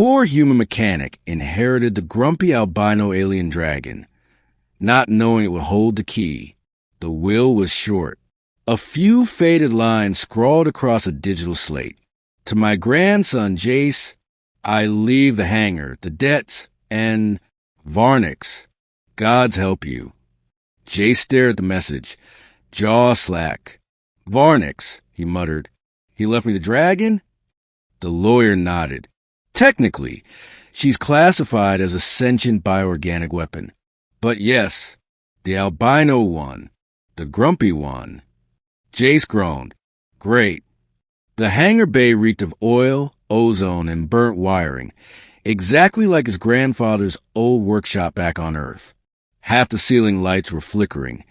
poor human mechanic inherited the grumpy albino alien dragon, not knowing it would hold the key. The will was short. A few faded lines scrawled across a digital slate. To my grandson, Jace, I leave the hangar, the debts, and Varnix. God's help you. Jace stared at the message, jaw slack. Varnix, he muttered. He left me the dragon? The lawyer nodded. Technically, she's classified as a sentient bioorganic weapon. But yes, the albino one, the grumpy one. Jace groaned. Great. The hangar bay reeked of oil, ozone, and burnt wiring, exactly like his grandfather's old workshop back on Earth. Half the ceiling lights were flickering,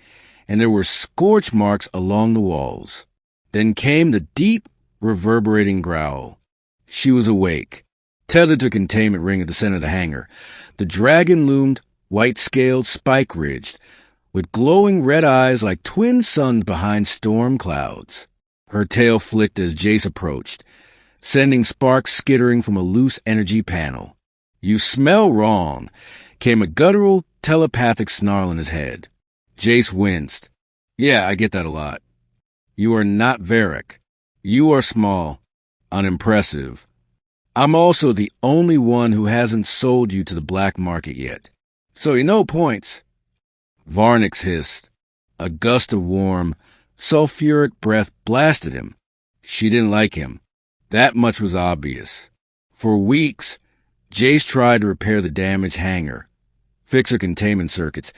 and there were scorch marks along the walls. Then came the deep, reverberating growl. She was awake, tethered to a containment ring at the center of the hangar. The dragon loomed, white-scaled, spike-ridged, with glowing red eyes like twin suns behind storm clouds. Her tail flicked as Jace approached, sending sparks skittering from a loose energy panel. You smell wrong, came a guttural, telepathic snarl in his head. Jace winced. Yeah, I get that a lot. You are not Varric. You are small, unimpressive. I'm also the only one who hasn't sold you to the black market yet. So you know points. Varnix hissed. A gust of warm, sulfuric breath blasted him. She didn't like him. That much was obvious. For weeks, Jace tried to repair the damaged hangar, fix her containment circuits,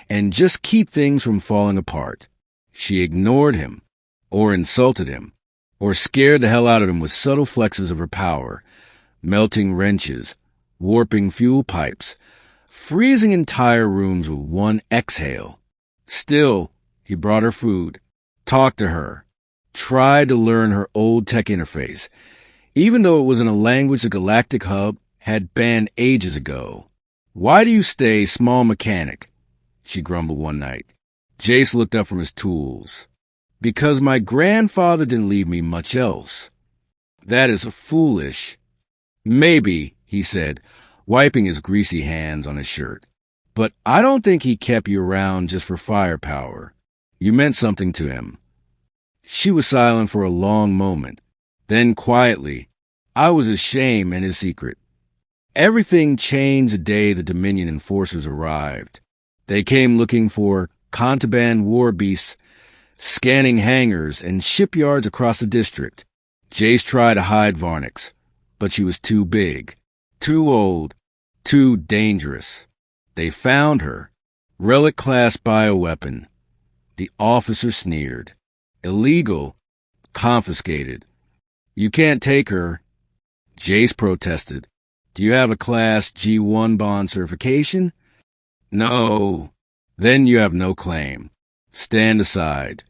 and just keep things from falling apart. She ignored him, or insulted him, or scared the hell out of him with subtle flexes of her power, melting wrenches, warping fuel pipes, freezing entire rooms with one exhale. Still, he brought her food, talked to her, tried to learn her old tech interface, even though it was in a language the Galactic Hub had banned ages ago. Why do you stay, small mechanic? She grumbled one night. Jace looked up from his tools. Because my grandfather didn't leave me much else. That is foolish. Maybe, he said, wiping his greasy hands on his shirt. But I don't think he kept you around just for firepower. You meant something to him. She was silent for a long moment. Then quietly, I was his shame and his secret. Everything changed the day the Dominion enforcers arrived. They came looking for contraband war beasts, scanning hangars and shipyards across the district. Jace tried to hide Varnix, but she was too big, too old, too dangerous. They found her. Relic-class bioweapon. The officer sneered. Illegal. Confiscated. You can't take her. Jace protested. Do you have a Class G1 bond certification? No. Then you have no claim. Stand aside.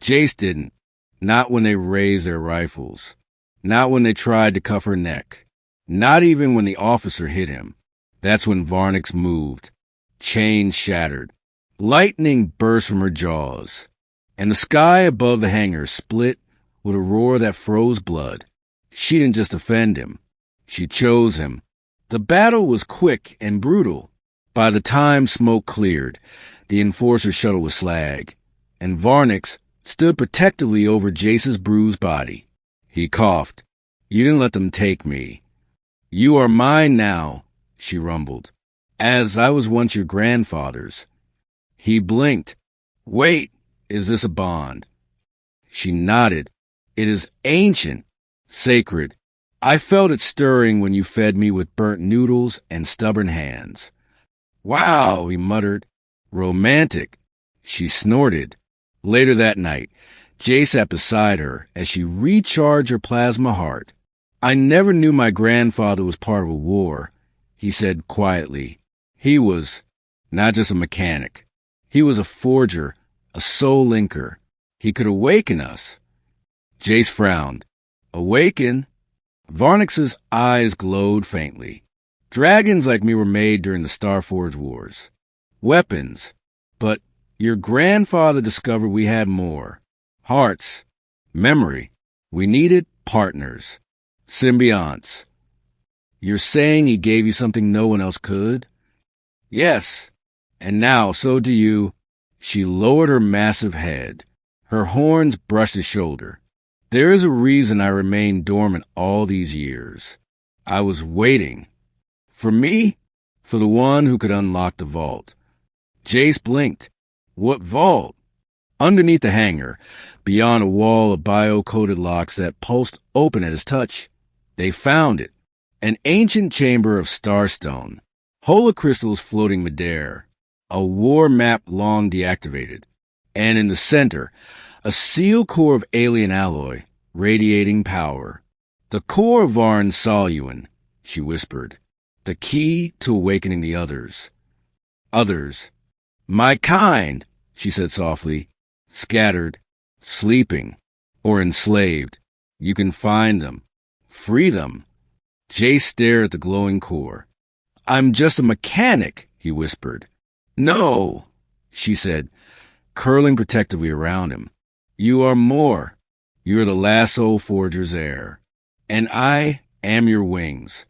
Jace didn't. Not when they raised their rifles. Not when they tried to cuff her neck. Not even when the officer hit him. That's when Varnix moved. Chains shattered. Lightning burst from her jaws. And the sky above the hangar split with a roar that froze blood. She didn't just offend him. She chose him. The battle was quick and brutal. By the time smoke cleared, the enforcer shuttle was slag, and Varnix stood protectively over Jace's bruised body. He coughed. You didn't let them take me. You are mine now, she rumbled, as I was once your grandfather's. He blinked. Wait, is this a bond? She nodded. It is ancient, sacred. I felt it stirring when you fed me with burnt noodles and stubborn hands. Wow, he muttered. Romantic. She snorted. Later that night, Jace sat beside her as she recharged her plasma heart. I never knew my grandfather was part of a war, he said quietly. He was not just a mechanic. He was a forger, a soul linker. He could awaken us. Jace frowned. Awaken? Varnix's eyes glowed faintly. Dragons like me were made during the Starforge Wars. Weapons. But your grandfather discovered we had more. Hearts. Memory. We needed partners. Symbionts. You're saying he gave you something no one else could? Yes. And now, so do you. She lowered her massive head. Her horns brushed his shoulder. There is a reason I remained dormant all these years. I was waiting. For me? For the one who could unlock the vault. Jace blinked. What vault? Underneath the hangar, beyond a wall of bio-coated locks that pulsed open at his touch, they found it. An ancient chamber of starstone, holocrystals floating midair, a war map long deactivated, and in the center, a sealed core of alien alloy, radiating power. The core of Varn Soluan, she whispered. The key to awakening the others. Others. My kind, she said softly. Scattered, sleeping, or enslaved. You can find them. Free them. Jay stared at the glowing core. I'm just a mechanic, he whispered. No, she said, curling protectively around him. You are more. You're the last soul forger's heir. And I am your wings.